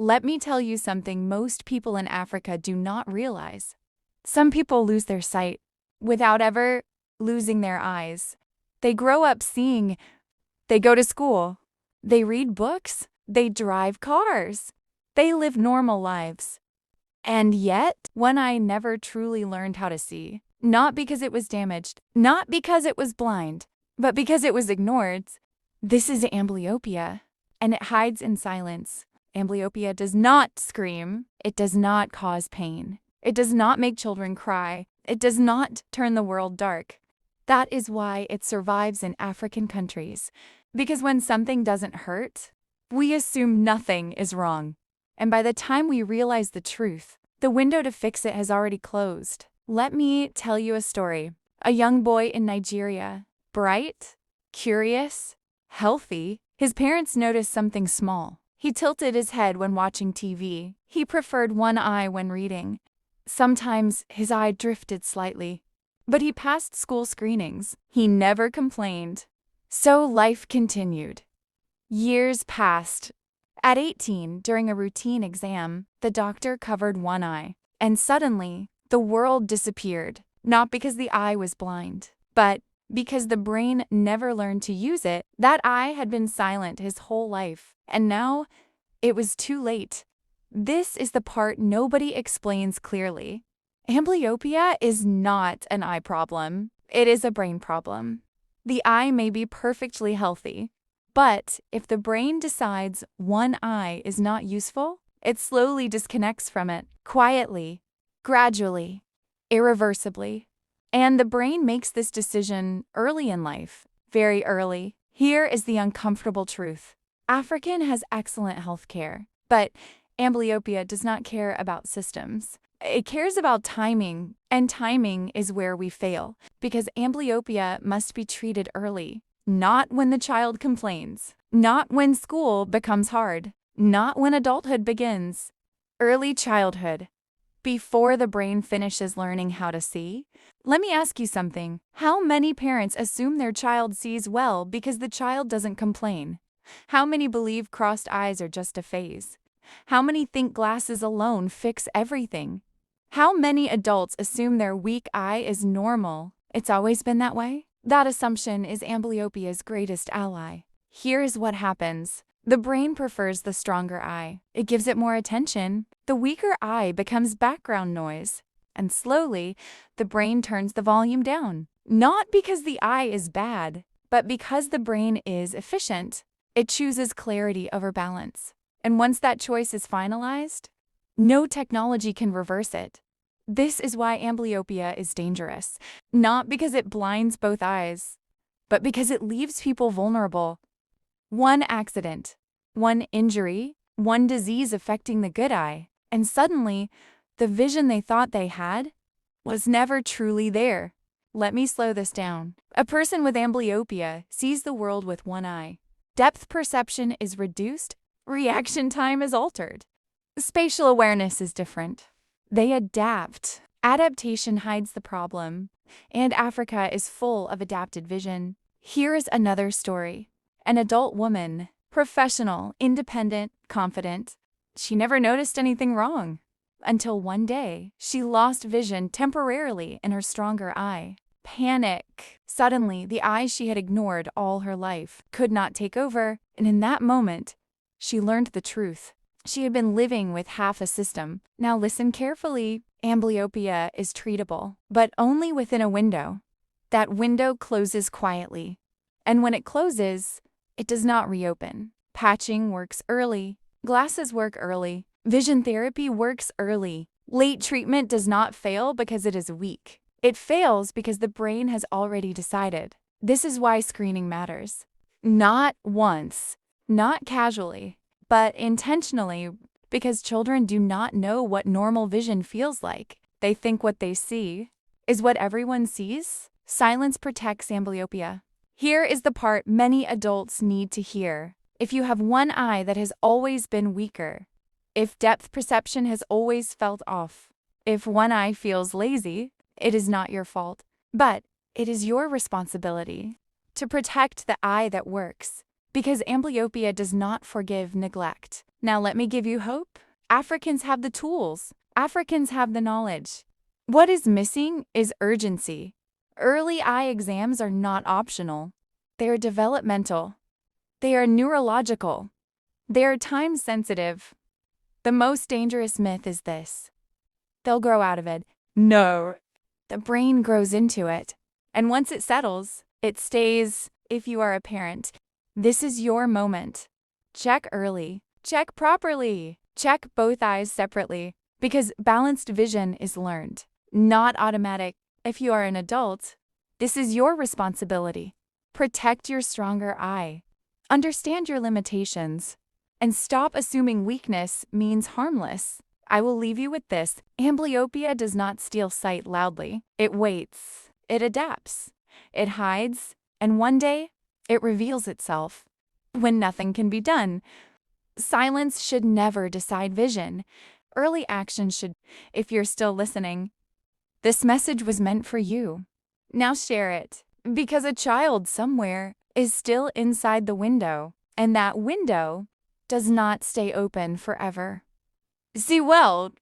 Let me tell you something most people in Africa do not realize. Some people lose their sight without ever losing their eyes. They grow up seeing, they go to school, they read books, they drive cars, they live normal lives. And yet, one eye never truly learned how to see. Not because it was damaged, not because it was blind, but because it was ignored. This is amblyopia, and it hides in silence. Amblyopia does not scream. It does not cause pain. It does not make children cry. It does not turn the world dark. That is why it survives in African countries. Because when something doesn't hurt, we assume nothing is wrong. And by the time we realize the truth, the window to fix it has already closed. Let me tell you a story. A young boy in Nigeria, bright, curious, healthy. His parents noticed something small. He tilted his head when watching TV. He preferred one eye when reading. Sometimes his eye drifted slightly. But he passed school screenings. He never complained. So life continued. Years passed. At 18, during a routine exam, the doctor covered one eye. And suddenly, the world disappeared. Not because the eye was blind, but because the brain never learned to use it. That eye had been silent his whole life. And now, it was too late. This is the part nobody explains clearly. Amblyopia is not an eye problem. It is a brain problem. The eye may be perfectly healthy, but if the brain decides one eye is not useful, it slowly disconnects from it, quietly, gradually, irreversibly. And the brain makes this decision early in life, very early. Here is the uncomfortable truth. African has excellent health care, but amblyopia does not care about systems. It cares about timing, and timing is where we fail, because amblyopia must be treated early, not when the child complains, not when school becomes hard, not when adulthood begins. Early childhood, before the brain finishes learning how to see. Let me ask you something. How many parents assume their child sees well because the child doesn't complain? How many believe crossed eyes are just a phase? How many think glasses alone fix everything? How many adults assume their weak eye is normal? It's always been that way? That assumption is amblyopia's greatest ally. Here's what happens. The brain prefers the stronger eye. It gives it more attention. The weaker eye becomes background noise. And slowly, the brain turns the volume down. Not because the eye is bad, but because the brain is efficient. It chooses clarity over balance. And once that choice is finalized, no technology can reverse it. This is why amblyopia is dangerous. Not because it blinds both eyes, but because it leaves people vulnerable. One accident, one injury, one disease affecting the good eye, and suddenly, the vision they thought they had was never truly there. Let me slow this down. A person with amblyopia sees the world with one eye. Depth perception is reduced, reaction time is altered. Spatial awareness is different. They adapt. Adaptation hides the problem, and Africa is full of adapted vision. Here is another story. An adult woman, professional, independent, confident. She never noticed anything wrong. Until one day, she lost vision temporarily in her stronger eye. Panic. Suddenly, the eye she had ignored all her life could not take over, and in that moment, she learned the truth. She had been living with half a system. Now listen carefully. Amblyopia is treatable, but only within a window. That window closes quietly. And when it closes, it does not reopen. Patching works early. Glasses work early. Vision therapy works early. Late treatment does not fail because it is weak. It fails because the brain has already decided. This is why screening matters. Not once, not casually, but intentionally, because children do not know what normal vision feels like. They think what they see is what everyone sees. Silence protects amblyopia. Here is the part many adults need to hear. If you have one eye that has always been weaker, if depth perception has always felt off, if one eye feels lazy, it is not your fault, but it is your responsibility to protect the eye that works. Because amblyopia does not forgive neglect. Now let me give you hope. Africans have the tools. Africans have the knowledge. What is missing is urgency. Early eye exams are not optional. They are developmental. They are neurological. They are time-sensitive. The most dangerous myth is this: they'll grow out of it. No. The brain grows into it. And once it settles, it stays. If you are a parent, this is your moment. Check early. Check properly. Check both eyes separately. Because balanced vision is learned, not automatic. If you are an adult, this is your responsibility. Protect your stronger eye. Understand your limitations. And stop assuming weakness means harmless. I will leave you with this. Amblyopia does not steal sight loudly. It waits. It adapts. It hides. And one day, it reveals itself. When nothing can be done, silence should never decide vision. Early action should. If you're still listening, this message was meant for you. Now share it. Because a child somewhere is still inside the window. And that window does not stay open forever. See well.